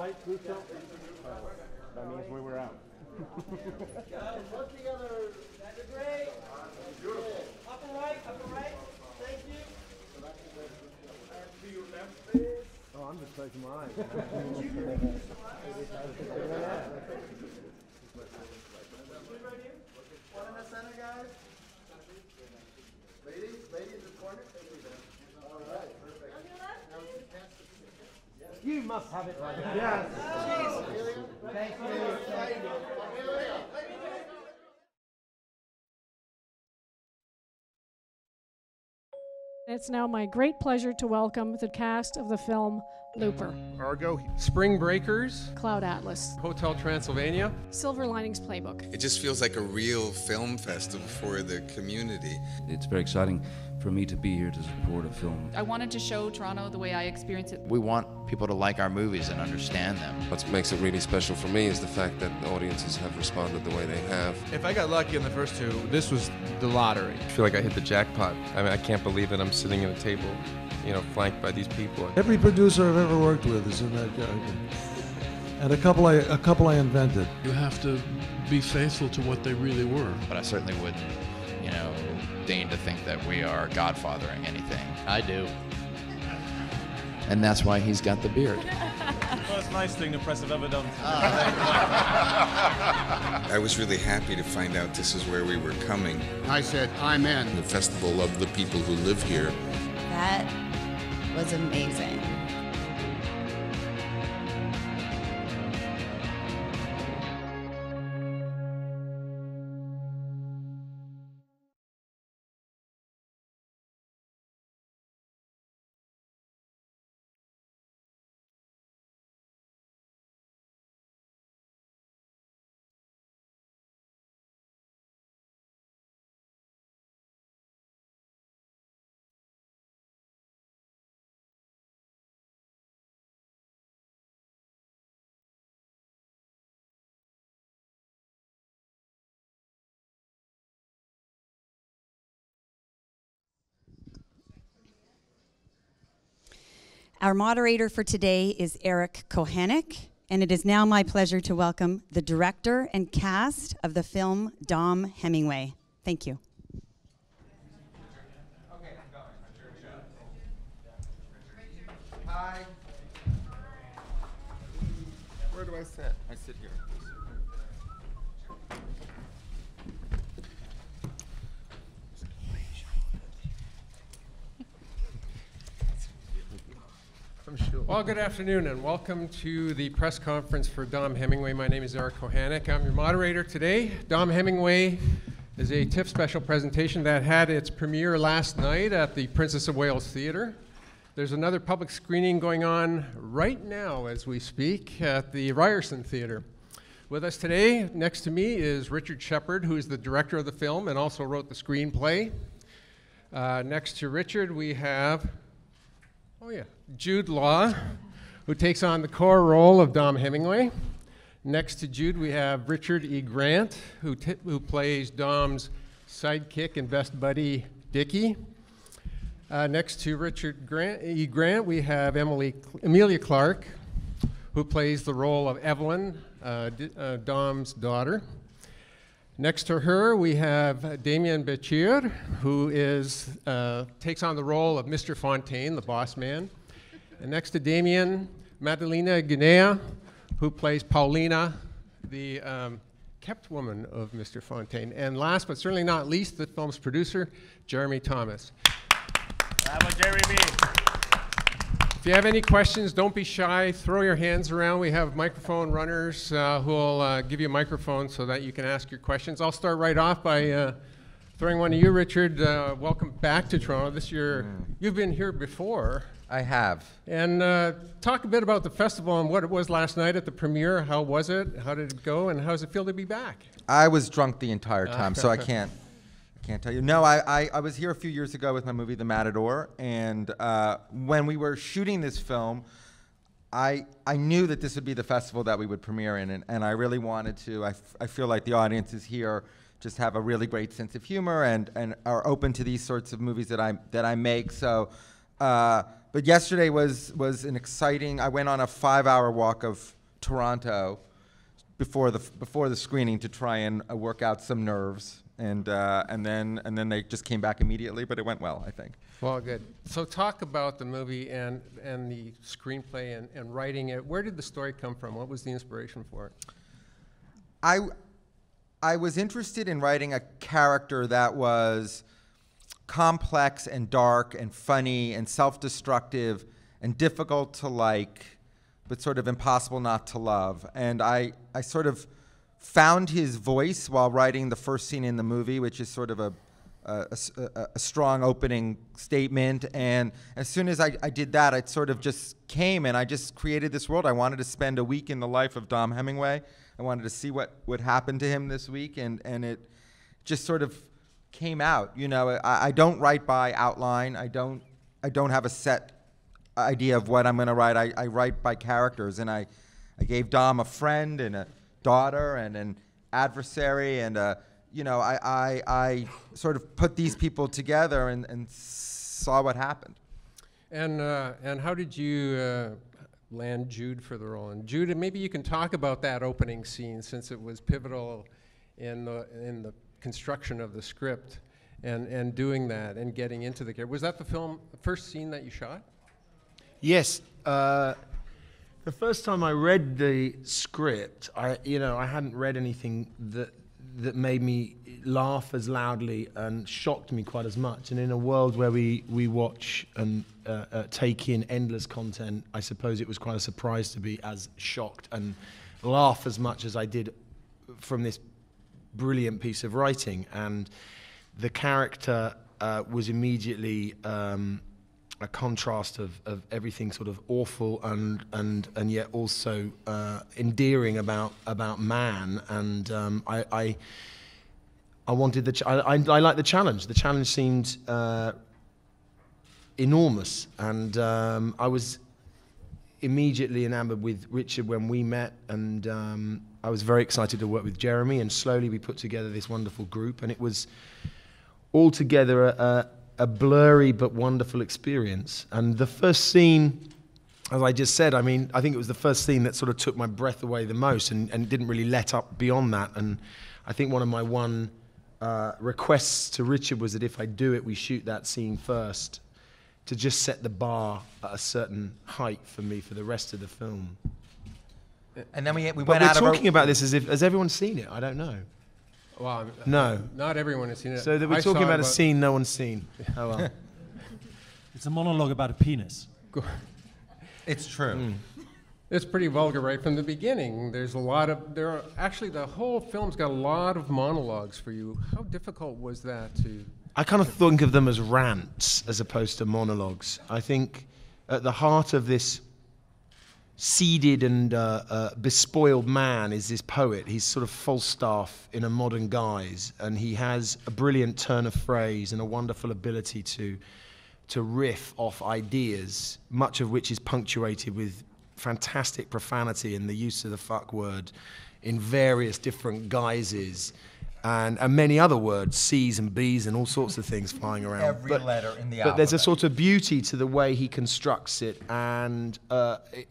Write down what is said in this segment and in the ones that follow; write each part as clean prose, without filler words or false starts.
right, Lucio? That means we were out. Guys, look together. You're great. Beautiful. Up and right, Thank you. To your left, please. Oh, I'm just closing my eyes. Right here. One in the center, guys. Ladies in the corner. All right, perfect. You must have it right now. Yes. Thank you. It's now my great pleasure to welcome the cast of the film Looper, Argo, Spring Breakers, Cloud Atlas, Hotel Transylvania. Silver Linings Playbook. It just feels like a real film festival for the community. It's very exciting for me to be here to support a film. I wanted to show Toronto the way I experience it. We want people to like our movies and understand them. What makes it really special for me is the fact that the audiences have responded the way they have. If I got lucky in the first two, this was the lottery. I feel like I hit the jackpot. I mean, I can't believe that I'm sitting at a table, you know, flanked by these people. Every producer I've ever worked with is in that character. And a couple I invented. You have to be faithful to what they really were. But I certainly wouldn't, you know, deign to think that we are godfathering anything. I do. And that's why he's got the beard. First nice thing the press have ever done. I was really happy to find out this is where we were coming. I said, I'm in. The festival of the people who live here. That was amazing. Our moderator for today is Eric Kohanek, and it is now my pleasure to welcome the director and cast of the film Dom Hemingway. Thank you. Hi. Where do I sit? I sit here. Well, good afternoon and welcome to the press conference for Dom Hemingway. My name is Eric Kohanek. I'm your moderator today. Dom Hemingway is a TIFF special presentation that had its premiere last night at the Princess of Wales Theatre. There's another public screening going on right now as we speak at the Ryerson Theatre. With us today, next to me, is Richard Shepard, who is the director of the film and also wrote the screenplay. Next to Richard, we have Jude Law, who takes on the core role of Dom Hemingway. Next to Jude, we have Richard E. Grant, who plays Dom's sidekick and best buddy, Dickie. Next to Richard E. Grant, we have Emilia Clarke, who plays the role of Evelyn, Dom's daughter. Next to her, we have Damien Béchier, who takes on the role of Mr. Fontaine, the boss man. And next to Damien, Madalena Guinea, who plays Paulina, the kept woman of Mr. Fontaine. And last but certainly not least, the film's producer, Jeremy Thomas. That was Jeremy. If you have any questions, don't be shy. Throw your hands around. We have microphone runners who will give you a microphone so that you can ask your questions. I'll start right off by throwing one to you, Richard. Welcome back to Toronto. You've been here before. I have. And talk a bit about the festival and what it was last night at the premiere. How was it? How did it go? And how does it feel to be back? I was drunk the entire time, so I can't tell you. No, I was here a few years ago with my movie, The Matador, and when we were shooting this film, I knew that this would be the festival that we would premiere in, and I really wanted to. I feel like the audiences here just have a really great sense of humor and are open to these sorts of movies that I make. So, but yesterday was an exciting. I went on a 5-hour walk of Toronto before the screening to try and work out some nerves, and then they just came back immediately. But it went well, I think. Well, good. So talk about the movie and the screenplay and writing it. Where did the story come from? What was the inspiration for it? I was interested in writing a character that was complex and dark and funny and self-destructive and difficult to like, but sort of impossible not to love. And I sort of found his voice while writing the first scene in the movie, which is sort of a strong opening statement. And as soon as I did that, it sort of just came, and I just created this world. I wanted to spend a week in the life of Dom Hemingway. I wanted to see what would happen to him this week, and it just sort of came out. You know, I don't write by outline. I don't have a set idea of what I'm going to write. I write by characters, and I gave Dom a friend and a daughter and an adversary, and you know, I sort of put these people together and saw what happened. And how did you land Jude for the role? And Jude, maybe you can talk about that opening scene, since it was pivotal in the construction of the script and doing that and getting into the character. Was that the first scene that you shot? Yes. The first time I read the script, I hadn't read anything that made me laugh as loudly and shocked me quite as much. And in a world where we watch and take in endless content, I suppose it was quite a surprise to be as shocked and laugh as much as I did from this brilliant piece of writing. And the character was immediately a contrast of everything sort of awful and yet also endearing about man. And I wanted I liked the challenge. The challenge seemed enormous, and I was immediately enamored with Richard when we met, and I was very excited to work with Jeremy, and slowly we put together this wonderful group, and it was altogether a blurry but wonderful experience. And the first scene, as I just said, I mean, I think it was the first scene that sort of took my breath away the most, and didn't really let up beyond that. And I think one of my requests to Richard was that if I do it, we shoot that scene first, to just set the bar at a certain height for me for the rest of the film. And then we But went we're out of talking about this as if, has everyone seen it? I don't know. Well, no. Not everyone has seen it. So that we're talking about a scene no one's seen. Oh well. It's a monologue about a penis. It's true. It's pretty vulgar right from the beginning. There's a lot of, actually the whole film's got a lot of monologues for you. How difficult was that to? I kind of think of them as rants as opposed to monologues. I think at the heart of this seeded and bespoiled man is this poet. He's sort of Falstaff in a modern guise, and he has a brilliant turn of phrase and a wonderful ability to riff off ideas, much of which is punctuated with fantastic profanity and the use of the fuck word in various different guises, and many other words, C's and B's and all sorts of things flying around. Every letter in the But there's a alphabet. sort of beauty to the way he constructs it, and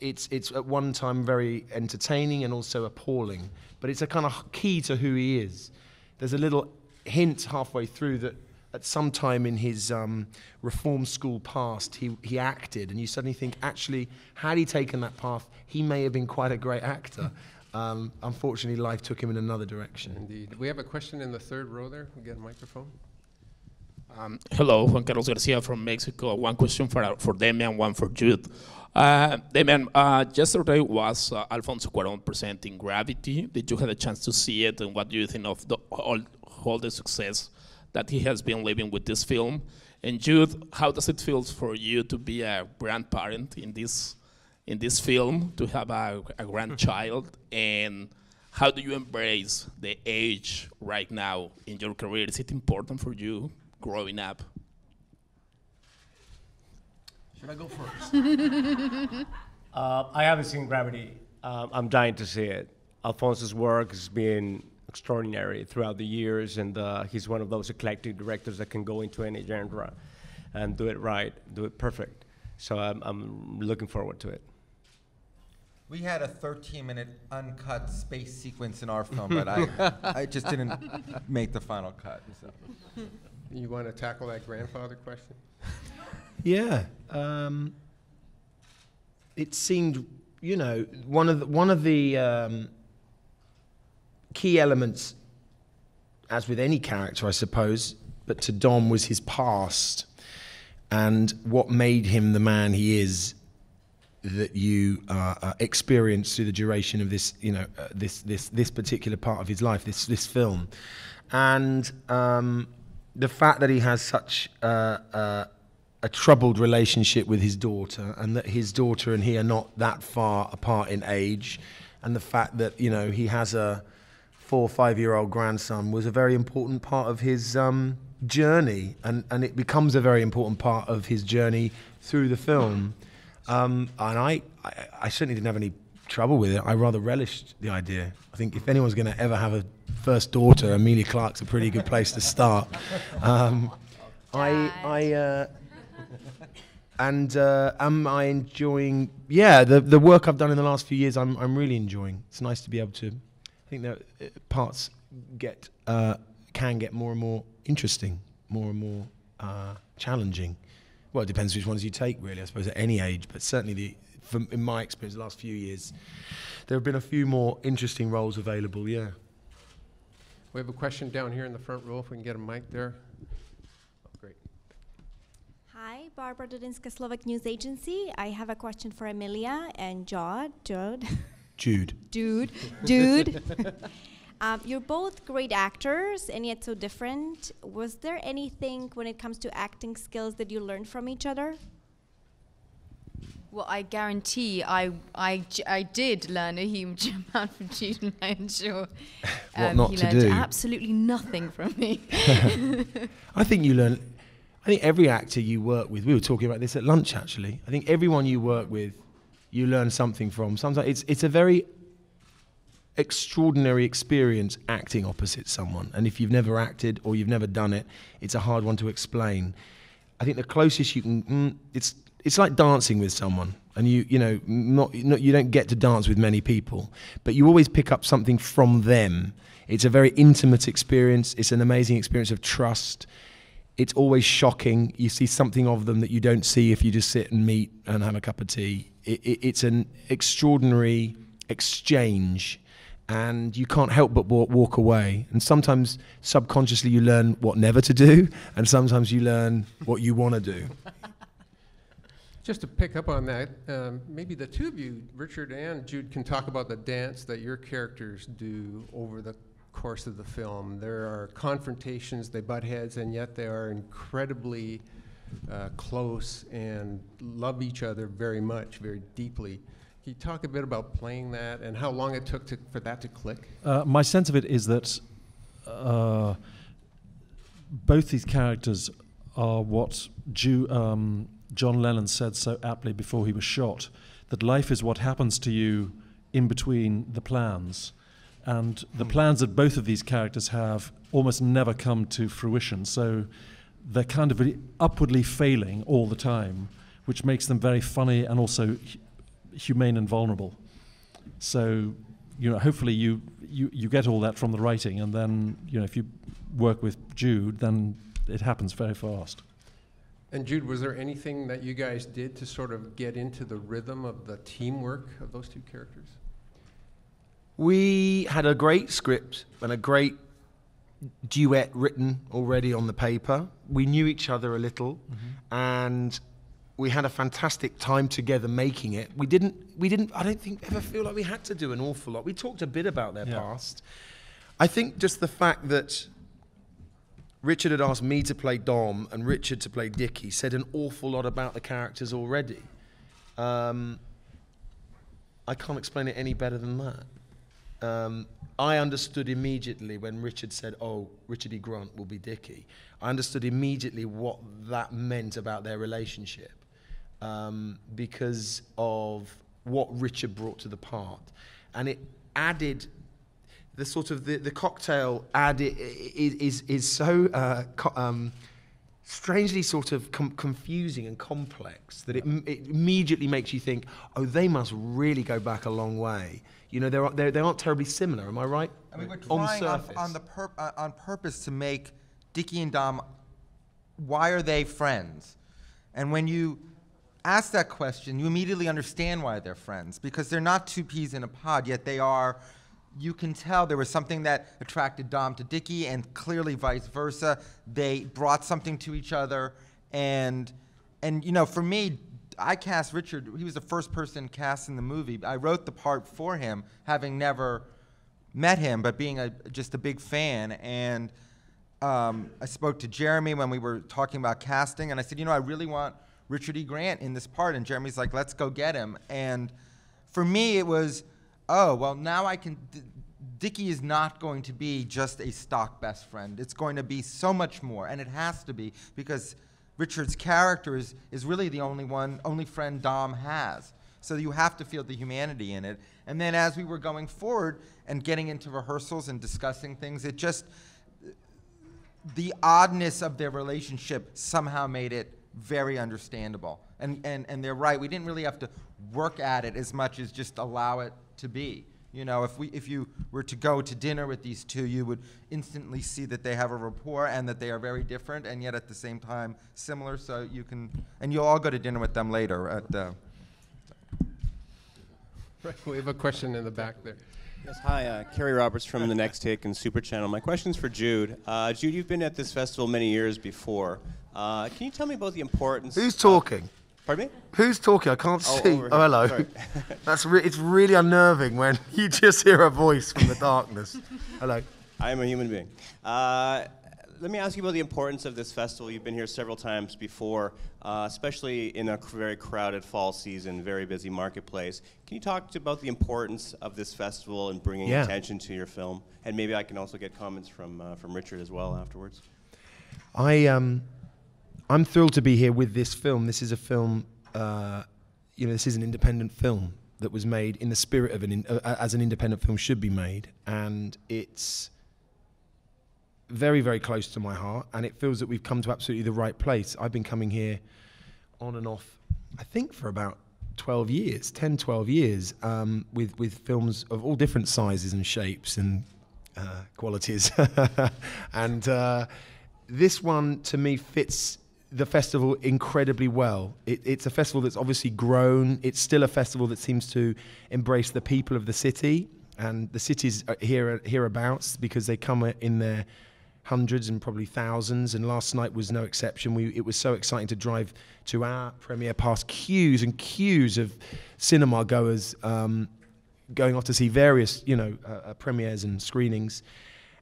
it's at one time very entertaining and also appalling. But it's a kind of key to who he is. There's a little hint halfway through that at some time in his reform school past, he acted, and you suddenly think, actually, had he taken that path, he may have been quite a great actor. Unfortunately, life took him in another direction. Indeed. We have a question in the third row there. We get a microphone. Hello, Juan Carlos Garcia from Mexico. One question for Damian, one for Jude. Damian, yesterday was Alfonso Cuarón presenting Gravity. Did you have a chance to see it, and what do you think of all the success that he has been living with this film? And Jude, how does it feel for you to be a grandparent in this film, to have a grandchild, and how do you embrace the age right now in your career? Is it important for you growing up? Should I go first? I haven't seen Gravity. I'm dying to see it. Alfonso's work has been extraordinary throughout the years, and he's one of those eclectic directors that can go into any genre and do it right, do it perfect. So I'm looking forward to it. We had a 13-minute uncut space sequence in our film, but I just didn't make the final cut. So. You want to tackle that grandfather question? Yeah. It seemed, you know, one of the key elements, as with any character, I suppose, but to Dom was his past and what made him the man he is that you experience through the duration of this, you know, this particular part of his life, this film, and the fact that he has such a troubled relationship with his daughter, and that his daughter and he are not that far apart in age, and the fact that, you know, he has a 4 or 5 year old grandson was a very important part of his journey, and it becomes a very important part of his journey through the film. And I certainly didn't have any trouble with it. I rather relished the idea. I think if anyone's going to ever have a first daughter, Amelia Clarke's a pretty good place to start. Am I enjoying? Yeah, the work I've done in the last few years, I'm really enjoying. It's nice to be able to. I think that parts can get more and more interesting, more and more challenging. Well, it depends which ones you take, really, I suppose, at any age. But certainly, in my experience, the last few years, there have been a few more interesting roles available, yeah. We have a question down here in the front row, if we can get a mic there. Oh, great. Hi, Barbara Dudinska, Slovak News Agency. I have a question for Emilia and Jude. You're both great actors, and yet so different. Was there anything when it comes to acting skills that you learned from each other? Well, I guarantee I did learn a huge amount from Jude, and I'm sure what not he to learned do. absolutely nothing from me. I think every actor you work with, we were talking about this at lunch actually, I think everyone you work with, you learn something from. Sometimes it's a very extraordinary experience acting opposite someone, and if you've never acted or you've never done it, it's a hard one to explain. I think the closest you can, it's like dancing with someone, and you don't get to dance with many people, but you always pick up something from them. It's a very intimate experience. It's an amazing experience of trust. It's always shocking. You see something of them that you don't see if you just sit and meet and have a cup of tea. It's an extraordinary exchange, and you can't help but walk away. And sometimes subconsciously you learn what never to do, and sometimes you learn what you want to do. Just to pick up on that, maybe the two of you, Richard and Jude, can talk about the dance that your characters do over the course of the film. There are confrontations, they butt heads, and yet they are incredibly close and love each other very much, very deeply. Can you talk a bit about playing that and how long it took for that to click? My sense of it is that both these characters are what John Lennon said so aptly before he was shot, that life is what happens to you in between the plans. And the plans that both of these characters have almost never come to fruition. So they're kind of upwardly failing all the time, which makes them very funny and also humane and vulnerable. So, hopefully you get all that from the writing, and then, if you work with Jude, then it happens very fast. And Jude, was there anything that you guys did to sort of get into the rhythm of the teamwork of those two characters? We had a great script and a great duet written already on the paper. We knew each other a little, and we had a fantastic time together making it. We didn't, I don't think, ever feel like we had to do an awful lot. We talked a bit about their past. I think just the fact that Richard had asked me to play Dom and Richard to play Dickie said an awful lot about the characters already. I can't explain it any better than that. I understood immediately when Richard said, "Oh, Richard E. Grant will be Dickie." I understood immediately what that meant about their relationship, because of what Richard brought to the part, and it added the sort of the cocktail. Is so strangely sort of confusing and complex that it immediately makes you think, oh, they must really go back a long way. You know, they aren't terribly similar. Am I right? I mean, we're trying on purpose to make Dickie and Dom, why are they friends? And when you ask that question, you immediately understand why they're friends, because they're not two peas in a pod, yet they are. You can tell there was something that attracted Dom to Dickie, and clearly vice versa. They brought something to each other, and you know, for me, I cast Richard. He was the first person cast in the movie. I wrote the part for him, having never met him, but being just a big fan. And I spoke to Jeremy when we were talking about casting, and I said, you know, I really want Richard E. Grant in this part. And Jeremy's like, let's go get him. And for me, it was, oh, well, now I can. Dickie is not going to be just a stock best friend. It's going to be so much more, and it has to be, because Richard's character is really the only friend Dom has. So you have to feel the humanity in it. And then as we were going forward and getting into rehearsals and discussing things, it just, the oddness of their relationship somehow made it very understandable. And they're right, we didn't really have to work at it as much as just allow it to be. You know, if you were to go to dinner with these two, you would instantly see that they have a rapport and that they are very different and yet at the same time similar. So you can, and you'll all go to dinner with them later at Right, we have a question in the back there. Yes, hi, Kerry Roberts from The Next Take and Super Channel. My question's for Jude. Jude, you've been at this festival many years before. Can you tell me about the importance? Who's talking? Pardon me? Who's talking? I can't see. Over Oh, hello. Sorry. It's really unnerving when you just hear a voice from the darkness. Hello. I am a human being. Let me ask you about the importance of this festival. You've been here several times before, especially in a very crowded fall season, very busy marketplace. Can you talk about the importance of this festival and bringing attention to your film? And maybe I can also get comments from Richard as well afterwards. I'm thrilled to be here with this film. This is a film, you know, this is an independent film that was made in the spirit of as an independent film should be made, and it's very, very close to my heart, and it feels that we've come to absolutely the right place. I've been coming here on and off, I think, for about 12 years, 10, 12 years, with films of all different sizes and shapes and qualities. And this one, to me, fits the festival incredibly well. It's a festival that's obviously grown. It's still a festival that seems to embrace the people of the city, and the cities hereabouts, because they come in their hundreds and probably thousands, and last night was no exception. It was so exciting to drive to our premiere past queues and queues of cinema goers going off to see various, you know, premieres and screenings.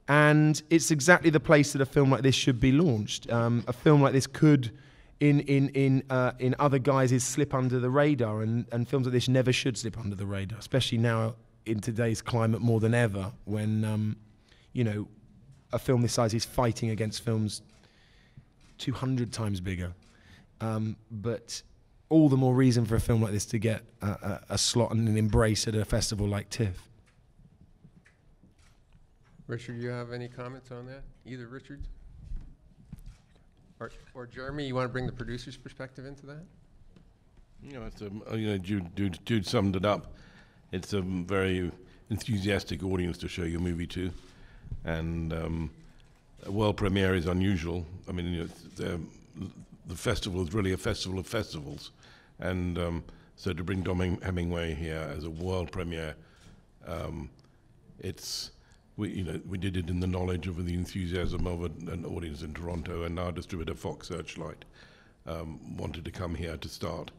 And it's exactly the place that a film like this should be launched. A film like this could, in other guises, slip under the radar, and films like this never should slip under the radar, especially now in today's climate more than ever, when you know, a film this size is fighting against films 200 times bigger. But all the more reason for a film like this to get a slot and an embrace at a festival like TIFF. Richard, you have any comments on that? Either Richard or Jeremy, you want to bring the producer's perspective into that? You know, it's you know, Jude summed it up. It's a very enthusiastic audience to show your movie to, and a world premiere is unusual. I mean, you know, the festival is really a festival of festivals, and so to bring Dom Hemingway here as a world premiere, we did it in the knowledge of the enthusiasm of an audience in Toronto, and our distributor Fox Searchlight wanted to come here to start.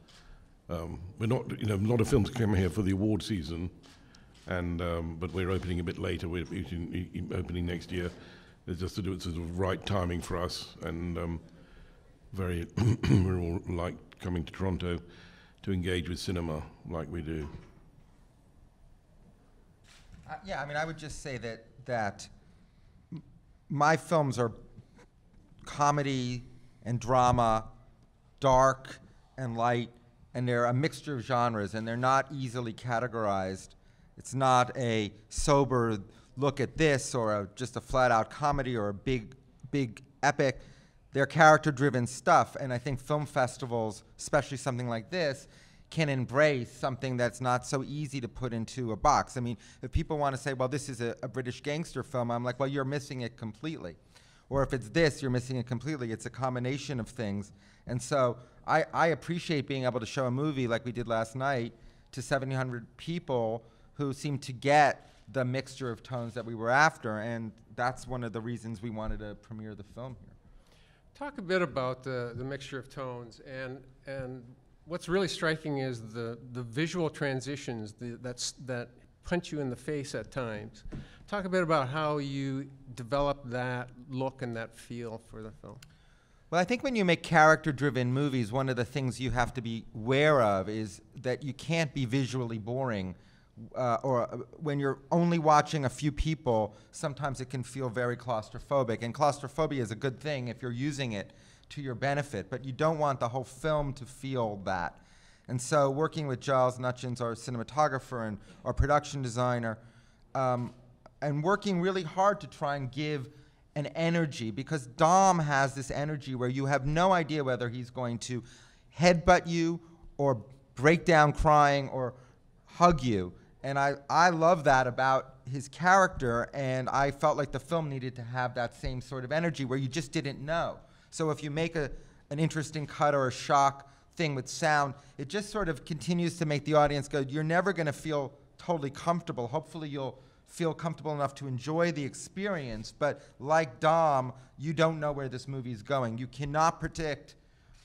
We're not, you know, a lot of films come here for the award season, and but we're opening a bit later. We're opening next year. It's just to do it sort of right timing for us, and very we're all like coming to Toronto to engage with cinema like we do. Yeah, I mean, I would just say that my films are comedy and drama, dark and light, and they're a mixture of genres, and they're not easily categorized. It's not a sober look at this, or just a flat-out comedy, or a big epic. their character-driven stuff. And I think film festivals, especially something like this, can embrace something that's not so easy to put into a box. I mean, if people want to say, well, this is a British gangster film, I'm like, well, you're missing it completely. Or if it's this, you're missing it completely. It's a combination of things. And so I appreciate being able to show a movie like we did last night to 700 people who seem to get the mixture of tones that we were after, and that's one of the reasons we wanted to premiere the film here. Talk a bit about the mixture of tones, and what's really striking is the visual transitions that punch you in the face at times. Talk a bit about how you develop that look and that feel for the film. Well, I think when you make character-driven movies, one of the things you have to be aware of is that you can't be visually boring. Or when you're only watching a few people, sometimes it can feel very claustrophobic. And claustrophobia is a good thing if you're using it to your benefit, but you don't want the whole film to feel that. And so working with Giles Nutchins, our cinematographer and our production designer, and working really hard to try and give an energy, because Dom has this energy where you have no idea whether he's going to headbutt you or break down crying or hug you. And I love that about his character, and I felt like the film needed to have that same sort of energy where you just didn't know. So if you make an interesting cut or a shock thing with sound, it just sort of continues to make the audience go, you're never going to feel totally comfortable. Hopefully you'll feel comfortable enough to enjoy the experience, but like Dom, you don't know where this movie is going. You cannot predict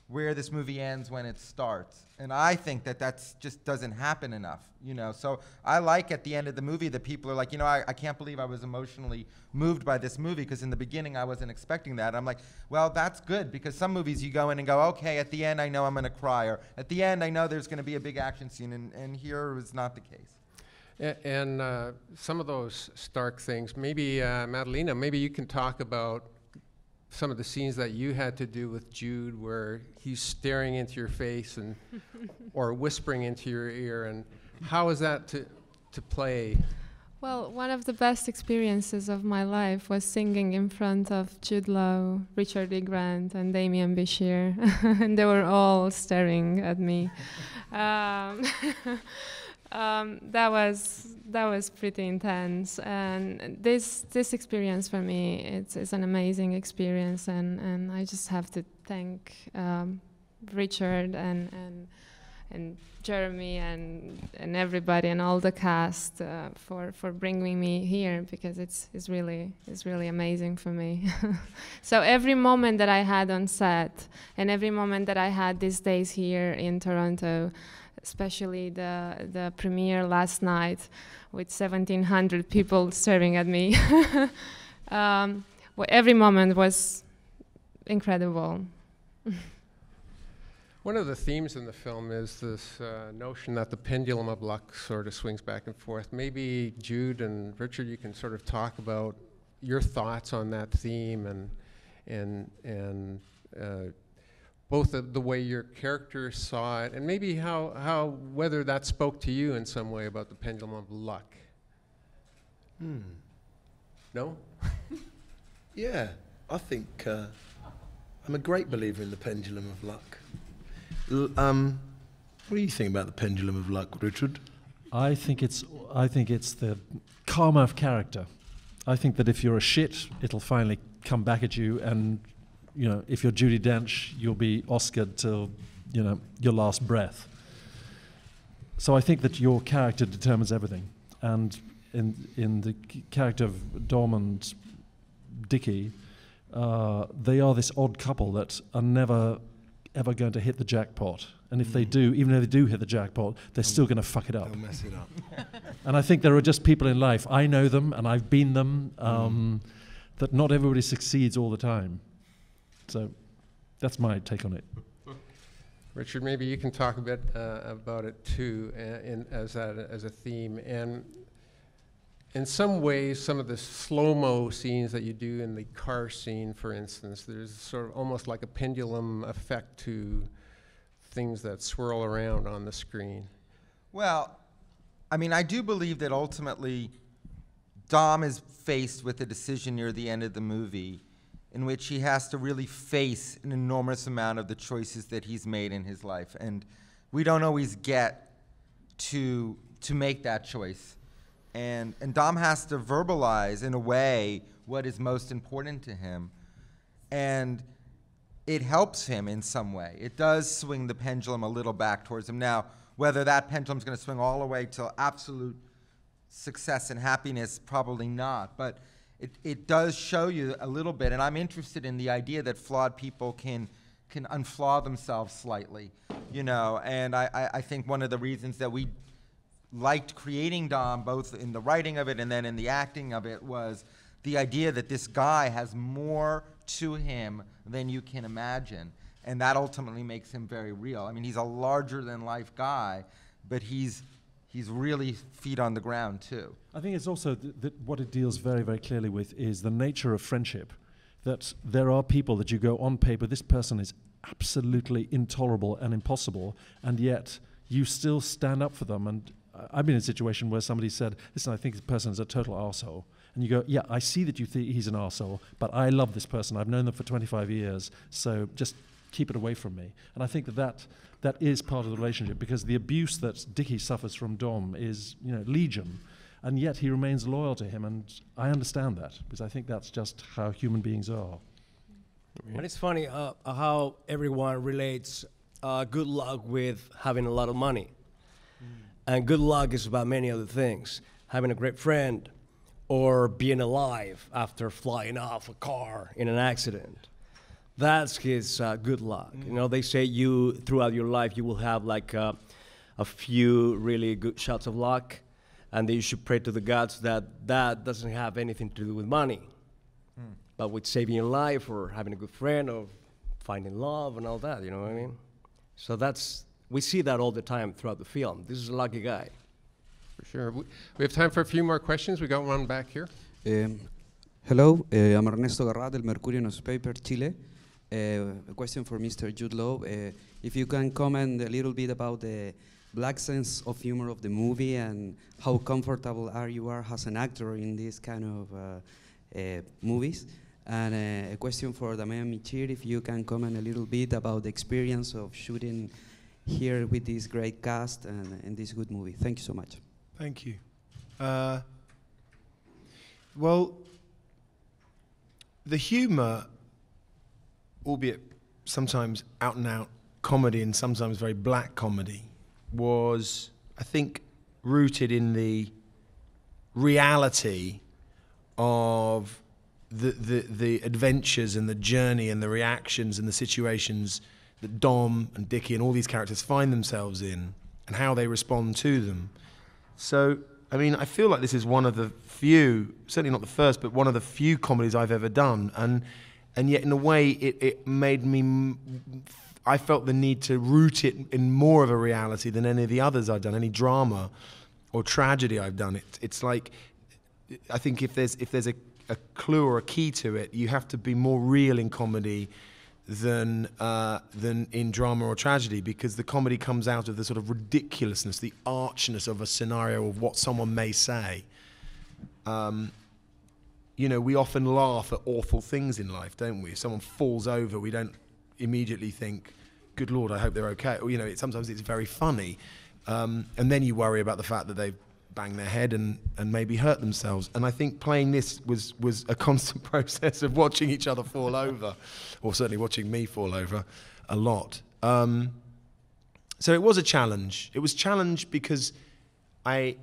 where this movie ends when it starts. And I think that that's just doesn't happen enough, you know. So I like at the end of the movie that people are like, you know, I can't believe I was emotionally moved by this movie, because in the beginning I wasn't expecting that. I'm like, well, that's good, because some movies you go in and go, okay, at the end I know I'm gonna cry, or at the end I know there's gonna be a big action scene, and here was not the case. And some of those stark things, maybe, Madalena, maybe you can talk about some of the scenes that you had to do with Jude, where he's staring into your face and or whispering into your ear, and how is that to play? Well, one of the best experiences of my life was singing in front of Jude Law, Richard E. Grant, and Damien Bashir, and they were all staring at me. That was pretty intense, and this experience for me, it's an amazing experience, and I just have to thank Richard and Jeremy and everybody and all the cast for bringing me here, because it's really amazing for me. So every moment that I had on set and every moment that I had these days here in Toronto, especially the premiere last night with 1,700 people staring at me. Well, every moment was incredible. One of the themes in the film is this notion that the pendulum of luck sort of swings back and forth. Maybe Jude and Richard, you can sort of talk about your thoughts on that theme, and both the way your character saw it, and maybe how whether that spoke to you in some way about the pendulum of luck. No? Yeah, I think I'm a great believer in the pendulum of luck. What do you think about the pendulum of luck, Richard? I think it's the karma of character. I think that if you're a shit, it'll finally come back at you, and you know, if you're Judi Dench, you'll be Oscared till, you know, your last breath. So I think that your character determines everything. And in the character of Dom and Dickie, they are this odd couple that are never ever going to hit the jackpot. And if they do, even if they do hit the jackpot, they're still going to fuck it up. They'll mess it up. And I think there are just people in life, I know them and I've been them, that not everybody succeeds all the time. So that's my take on it. Richard, maybe you can talk a bit about it too, as a theme. And in some ways, some of the slow-mo scenes that you do in the car scene, for instance, there's sort of almost like a pendulum effect to things that swirl around on the screen. Well, I mean, I do believe that ultimately Dom is faced with a decision near the end of the movie in which he has to really face an enormous amount of the choices that he's made in his life. And we don't always get to make that choice. And Dom has to verbalize, in a way, what is most important to him. And it helps him in some way. It does swing the pendulum a little back towards him. Now, whether that pendulum's going to swing all the way to absolute success and happiness, probably not. But it does show you a little bit. And I'm interested in the idea that flawed people can unflaw themselves slightly, you know. And I think one of the reasons that we liked creating Dom, both in the writing of it and then in the acting of it, was the idea that this guy has more to him than you can imagine. And that ultimately makes him very real. I mean, he's a larger-than-life guy, but he's really feet on the ground, too. I think it's also that what it deals very, very clearly with is the nature of friendship, that there are people that you go on paper, this person is absolutely intolerable and impossible, and yet you still stand up for them. And I've been in a situation where somebody said, listen, I think this person is a total arsehole. And you go, yeah, I see that you think he's an arsehole, but I love this person. I've known them for 25 years, so just keep it away from me. And I think that is part of the relationship, because the abuse that Dickie suffers from Dom is, you know, legion, and yet he remains loyal to him, and I understand that, because I think that's just how human beings are. And it's funny how everyone relates good luck with having a lot of money. And good luck is about many other things. Having a great friend, or being alive after flying off a car in an accident. That's his good luck. You know, they say throughout your life, you will have like a few really good shots of luck, and then you should pray to the gods that that doesn't have anything to do with money, but with saving your life, or having a good friend, or finding love and all that, you know what I mean? So we see that all the time throughout the film. This is a lucky guy. For sure. We have time for a few more questions. We got one back here. Hello, I'm Ernesto Garra del Mercurio Newspaper, Chile. A question for Mr. Jude Law. If you can comment a little bit about the black sense of humor of the movie, and how comfortable you are as an actor in this kind of movies. And a question for Damian Michir, if you can comment a little bit about the experience of shooting here with this great cast and this good movie. Thank you so much. Thank you. Well, the humor, albeit sometimes out and out comedy and sometimes very black comedy, was, I think, rooted in the reality of the adventures and the journey and the reactions and the situations that Dom and Dickie and all these characters find themselves in, and how they respond to them. So, I mean, I feel like this is one of the few, certainly not the first, but one of the few comedies I've ever done, and yet in a way it made me, I felt the need to root it in more of a reality than any of the others I've done, any drama or tragedy I've done. It's like, I think if there's a clue or a key to it, you have to be more real in comedy than in drama or tragedy, because the comedy comes out of the sort of ridiculousness, the archness of a scenario of what someone may say. You know, we often laugh at awful things in life, don't we? If someone falls over, we don't immediately think, good Lord, I hope they're okay. Or, you know, sometimes it's very funny. And then you worry about the fact that they've bang their head and maybe hurt themselves. And I think playing this was a constant process of watching each other fall over, or certainly watching me fall over a lot. So it was a challenge. It was a challenge because I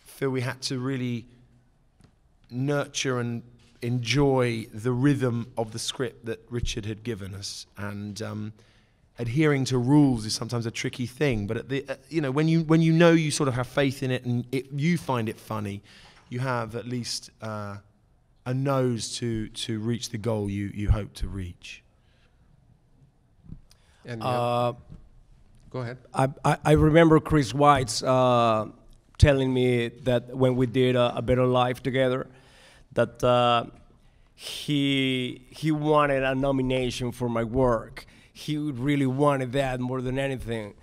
feel we had to really nurture and enjoy the rhythm of the script that Richard had given us. And adhering to rules is sometimes a tricky thing, but you know, when you know you sort of have faith in it and you find it funny, you have at least a nose to reach the goal you hope to reach. And go ahead. I remember Chris Weitz telling me that when we did A Better Life together, that he wanted a nomination for my work. He really wanted that more than anything.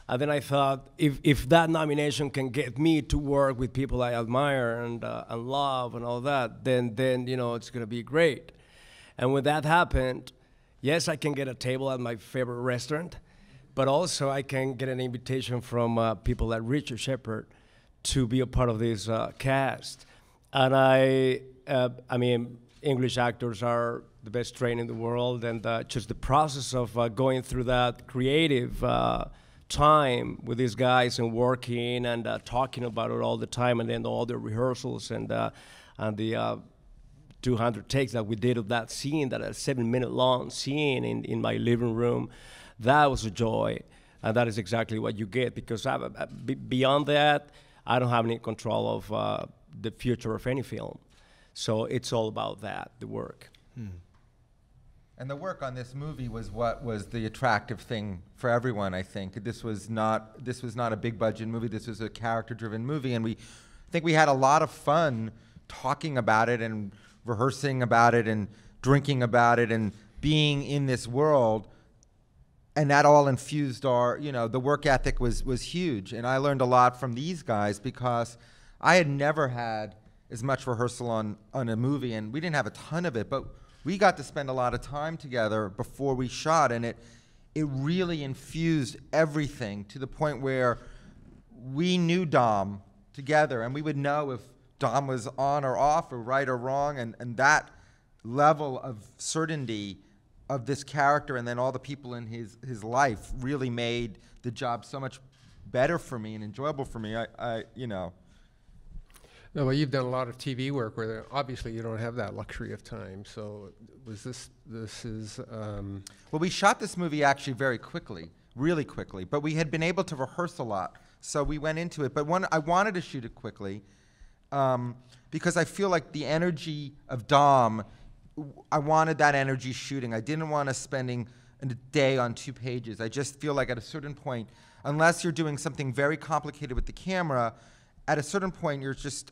And then I thought, if that nomination can get me to work with people I admire and love and all that, then you know, it's going to be great. And when that happened, yes, I can get a table at my favorite restaurant, but also I can get an invitation from people like Richard Shepard to be a part of this cast. And I mean, English actors are the best trained in the world, and just the process of going through that creative time with these guys and working and talking about it all the time, and then all the rehearsals and the 200 takes that we did of that scene, that a 7-minute long scene in my living room, that was a joy. And that is exactly what you get, because beyond that, I don't have any control of the future of any film. So it's all about that, the work. And the work on this movie was what was the attractive thing for everyone, I think. This was not a big budget movie. This was a character-driven movie, and I think we had a lot of fun talking about it and rehearsing about it and drinking about it and being in this world. And that all infused our, the work ethic was huge. And I learned a lot from these guys because I had never had as much rehearsal on a movie, and we didn't have a ton of it, but we got to spend a lot of time together before we shot, and it really infused everything to the point where we knew Dom together, and we would know if Dom was on or off or right or wrong, and that level of certainty of this character and then all the people in his life really made the job so much better for me and enjoyable for me. No, well, you've done a lot of TV work where obviously you don't have that luxury of time. So was this is... Well, we shot this movie actually very quickly, really quickly, but we had been able to rehearse a lot. So we went into it. But I wanted to shoot it quickly because I feel like the energy of Dom, I wanted that energy shooting. I didn't want us spending a day on 2 pages. I just feel like at a certain point, unless you're doing something very complicated with the camera, at a certain point,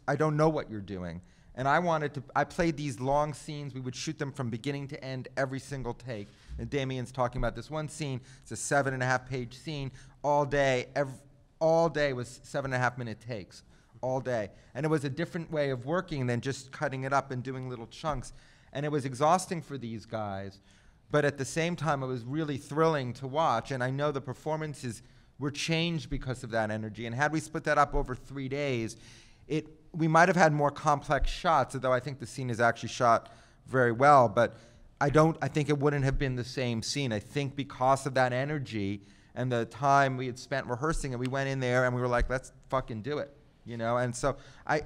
I don't know what you're doing. And I played these long scenes. We would shoot them from beginning to end every single take. And Damien's talking about this one scene. It's a 7.5-page scene. All day was 7.5-minute takes, all day. And it was a different way of working than just cutting it up and doing little chunks. And it was exhausting for these guys. But at the same time, it was really thrilling to watch. And I know the performances were changed because of that energy. And had we split that up over 3 days, we might have had more complex shots, although I think the scene is actually shot very well. But I think it wouldn't have been the same scene. I think because of that energy and the time we had spent rehearsing it, we went in there and we were like, let's fucking do it, And so I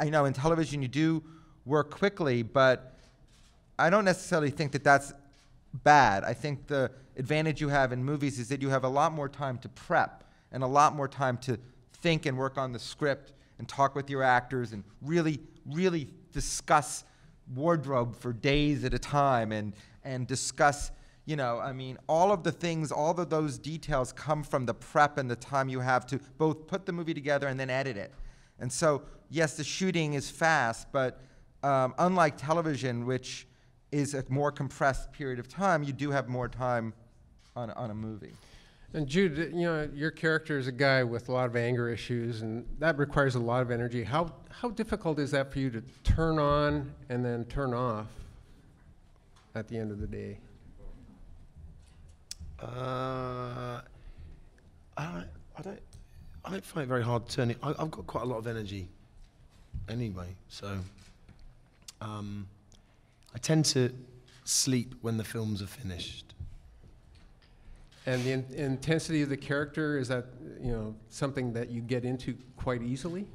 know in television you do work quickly, but I don't necessarily think that that's bad. I think the advantage you have in movies is that you have a lot more time to prep and a lot more time to think and work on the script and talk with your actors and really, really discuss wardrobe for days at a time and discuss, all of the things, all of those details come from the prep and the time you have to both put the movie together and then edit it. And so, yes, the shooting is fast, but unlike television, which is a more compressed period of time, you do have more time on a movie. And Jude, your character is a guy with a lot of anger issues, and that requires a lot of energy. How difficult is that for you to turn on and then turn off at the end of the day? I don't find it very hard turning. I've got quite a lot of energy anyway, so I tend to sleep when the films are finished. And the intensity of the character, is that something that you get into quite easily?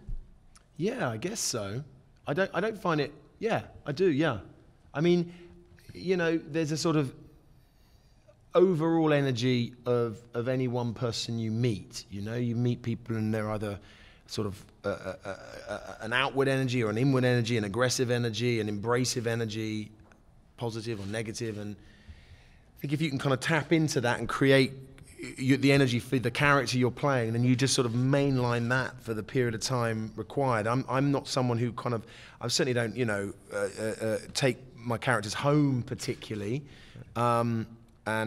Yeah, I guess so. I don't find it. Yeah, I do. Yeah, I mean, there's a sort of overall energy of any one person you meet. You meet people and they're either sort of an outward energy or an inward energy, an aggressive energy, an embracive energy, positive or negative. And I think if you can kind of tap into that and create the energy for the character you're playing, then you just sort of mainline that for the period of time required. I'm not someone who I certainly don't, take my characters home particularly. But I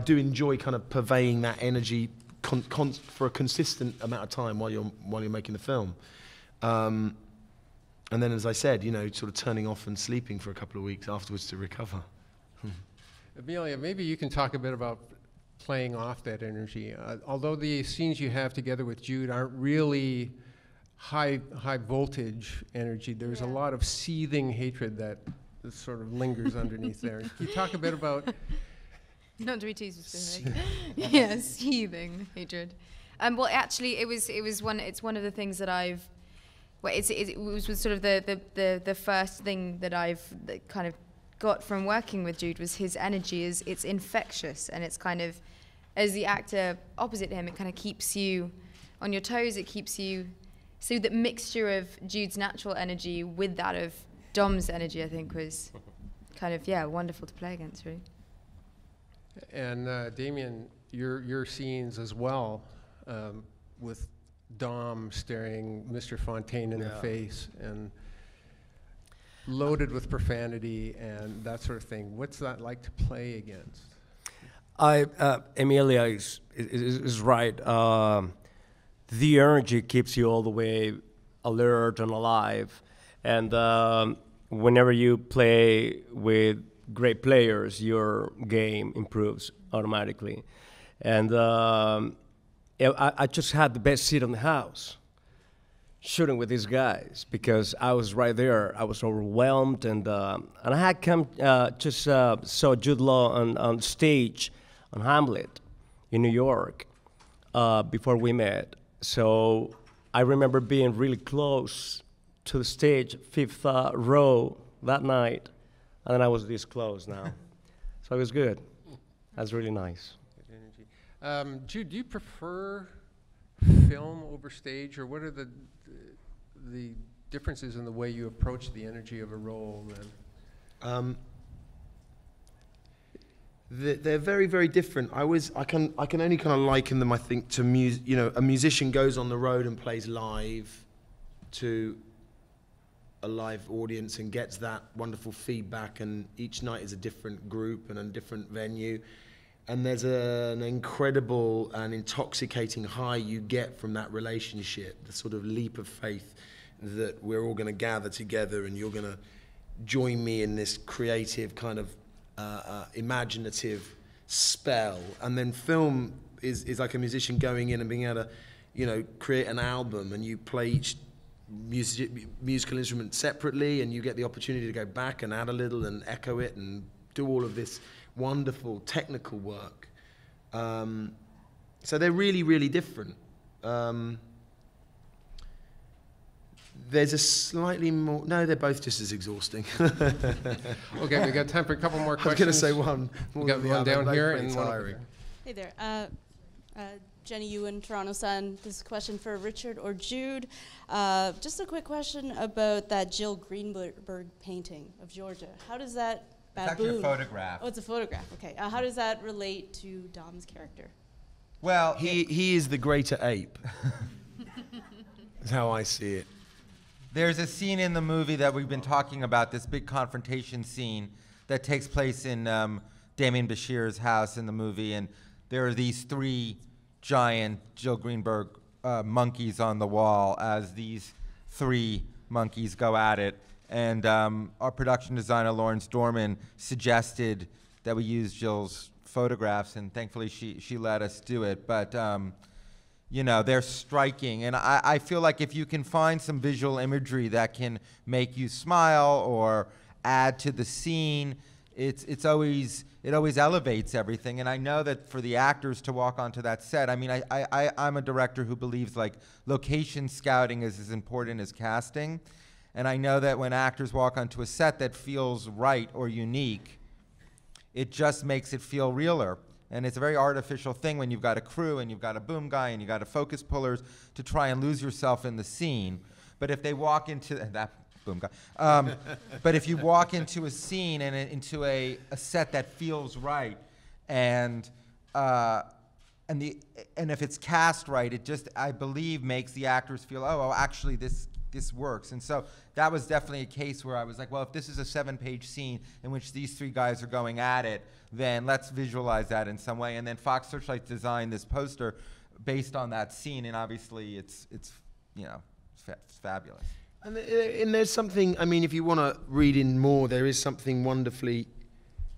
do enjoy kind of purveying that energy for a consistent amount of time while you're making the film. and then, as I said, sort of turning off and sleeping for a couple of weeks afterwards to recover. Amelia, maybe you can talk a bit about playing off that energy. Although the scenes you have together with Jude aren't really high voltage energy, there's a lot of seething hatred that sort of lingers underneath there. Can you talk a bit about... Not to be too specific. Yes, heaving hatred. Well, actually, it's one of the things that I've. Well, it was sort of the first thing that that kind of got from working with Jude was his energy. It's infectious, and it's kind of, as the actor opposite him, it kind of keeps you on your toes. It keeps you. So that mixture of Jude's natural energy with that of Dom's energy, I think, was kind of wonderful to play against, really. And Damien, your scenes as well, with Dom staring Mr. Fontaine in the face and loaded with profanity and that sort of thing. What's that like to play against? Emilia is right. The energy keeps you all the way alert and alive, and whenever you play with great players, your game improves automatically. And I just had the best seat in the house shooting with these guys because I was right there. I was overwhelmed, and I had come saw Jude Law on stage on Hamlet in New York before we met. So I remember being really close to the stage, fifth row that night. And then I was this close now. So it was good. That's really nice. Good energy. Jude, do you prefer film over stage, or what are the differences in the way you approach the energy of a role then? They're very, very different. I can only kind of liken them, I think, to a musician goes on the road and plays live to a live audience and gets that wonderful feedback, and each night is a different group and a different venue, and there's an incredible and intoxicating high you get from that relationship, the sort of leap of faith that we're all going to gather together and you're going to join me in this creative kind of imaginative spell. And then film is like a musician going in and being able to create an album, and you play each musical instrument separately, and you get the opportunity to go back and add a little and echo it and do all of this wonderful technical work. So they're really, really different. There's a slightly more... No, they're both just as exhausting. Okay, we got time for a couple more questions. I was going to say one. We got one down here and one tiring. Hey there. Jenny Ewan, Toronto Sun. This is a question for Richard or Jude. Just a quick question about that Jill Greenberg painting of Georgia. How does that baboon... It's actually a photograph. Oh, it's a photograph. Okay. How does that relate to Dom's character? Well, he is the greater ape. That's how I see it. There's a scene in the movie that we've been talking about, this big confrontation scene that takes place in Damien Bashir's house in the movie, and there are these three giant Jill Greenberg monkeys on the wall as these three monkeys go at it. And our production designer, Lawrence Dorman, suggested that we use Jill's photographs, and thankfully she let us do it. But they're striking, and I feel like if you can find some visual imagery that can make you smile or add to the scene, it always elevates everything. And I know that for the actors to walk onto that set, I mean, I'm a director who believes like location scouting is as important as casting, and I know that when actors walk onto a set that feels right or unique, it just makes it feel realer. And it's a very artificial thing when you've got a crew and you've got a boom guy and you've got a focus pullers to try and lose yourself in the scene. But if they walk into that boom guy, but if you walk into a scene and into a set that feels right, and if it's cast right, it just, I believe, makes the actors feel, oh, actually this works. And so that was definitely a case where I was like, well, if this is a 7-page scene in which these three guys are going at it, then let's visualize that in some way. And then Fox Searchlight designed this poster based on that scene, and obviously it's fabulous. And there's something, I mean, if you want to read in more, there is something wonderfully,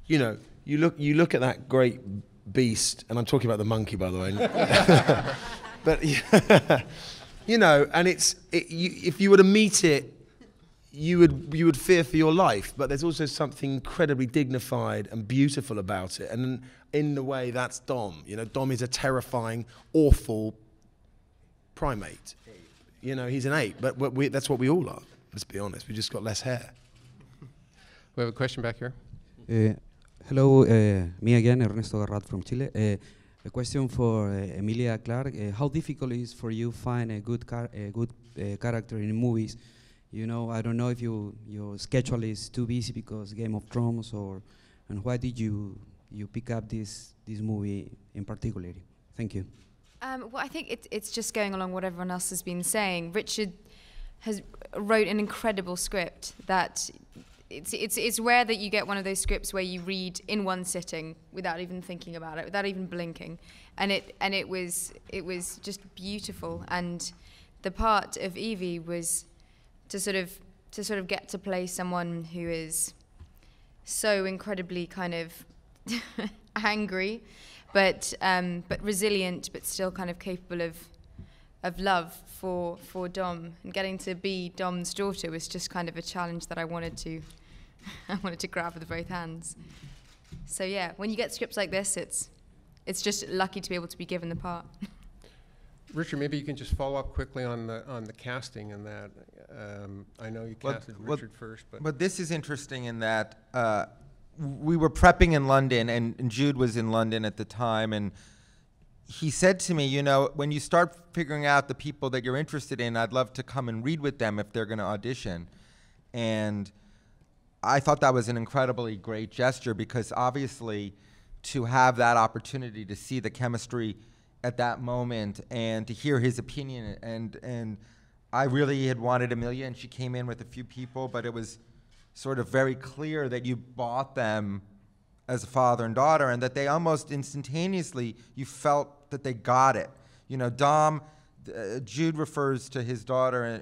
you know, you look at that great beast, and I'm talking about the monkey, by the way. But, you know, and if you were to meet it, you would fear for your life, but there's also something incredibly dignified and beautiful about it. And in the way, that's Dom. You know, Dom is a terrifying, awful primate. You know, he's an ape, but that's what we all are. Let's be honest. We just got less hair. We have a question back here. Hello, me again, Ernesto Garrat from Chile. A question for Emilia Clarke. How difficult is for you find a good character in movies? You know, I don't know if your schedule is too busy because Game of Thrones, and why did you pick up this movie in particular? Thank you. Well, I think it's just going along what everyone else has been saying. Richard wrote an incredible script that it's rare that you get one of those scripts where you read in one sitting without even thinking about it, without even blinking, and it was just beautiful. And the part of Evie was to sort of get to play someone who is so incredibly kind of angry, but resilient, but still kind of capable of love for Dom. And getting to be Dom's daughter was just kind of a challenge that I wanted to grab with both hands. So yeah, when you get scripts like this, it's just lucky to be able to be given the part. Richard, maybe you can just follow up quickly on the casting and that. I know you casted Richard first, but this is interesting in that we were prepping in London, and Jude was in London at the time, and he said to me, you know, when you start figuring out the people that you're interested in, I'd love to come and read with them if they're going to audition. And I thought that was an incredibly great gesture, because obviously to have that opportunity to see the chemistry at that moment and to hear his opinion, and I really had wanted Emilia, and she came in with a few people, but it was sort of very clear that you bought them as a father and daughter, and that they almost instantaneously, you felt that they got it. You know, Dom, Jude refers to his daughter,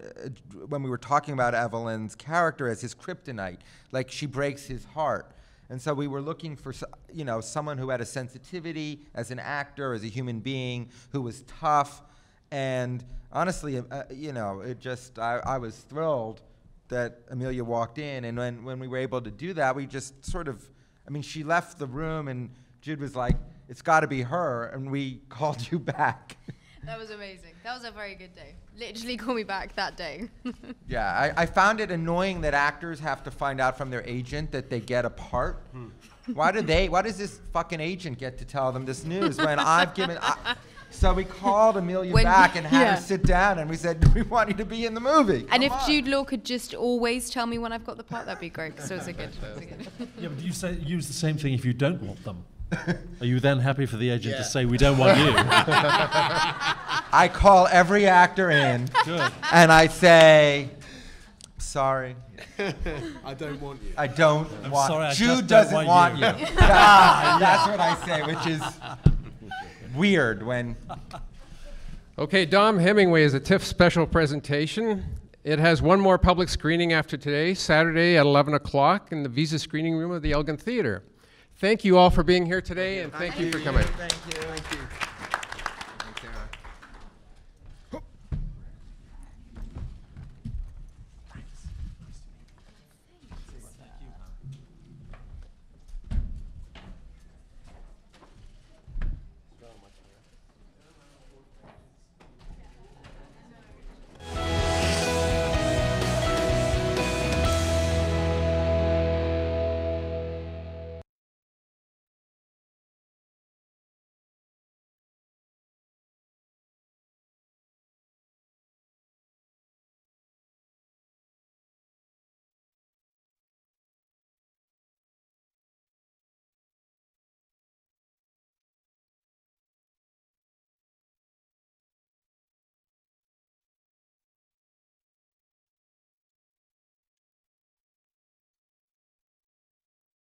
when we were talking about Evelyn's character, as his kryptonite, like she breaks his heart. And so we were looking for, you know, someone who had a sensitivity as an actor, as a human being, who was tough. And honestly, you know, I was thrilled that Emilia walked in. And when we were able to do that, we just sort of, I mean, she left the room and Jude was like, it's got to be her. And we called you back. That was amazing. That was a very good day. Literally call me back that day. Yeah, I found it annoying that actors have to find out from their agent that they get a part. Why does this fucking agent get to tell them this news when I've given... So we called Emilia back and had her sit down, and we said, we want you to be in the movie. And if Jude Law could just always tell me when I've got the part, that'd be great. So it's a good. Yeah, but do you use the same thing if you don't want them? Are you then happy for the agent to say, we don't want you? I call every actor in, and I say, sorry. I don't want you. I don't want you. Sorry, Jude doesn't want you. That's what I say, which is weird when... Okay, Dom Hemingway is a TIFF special presentation. It has one more public screening after today, Saturday at 11 o'clock in the Visa screening room of the Elgin Theater. Thank you all for being here today, and thank you for coming. Thank you.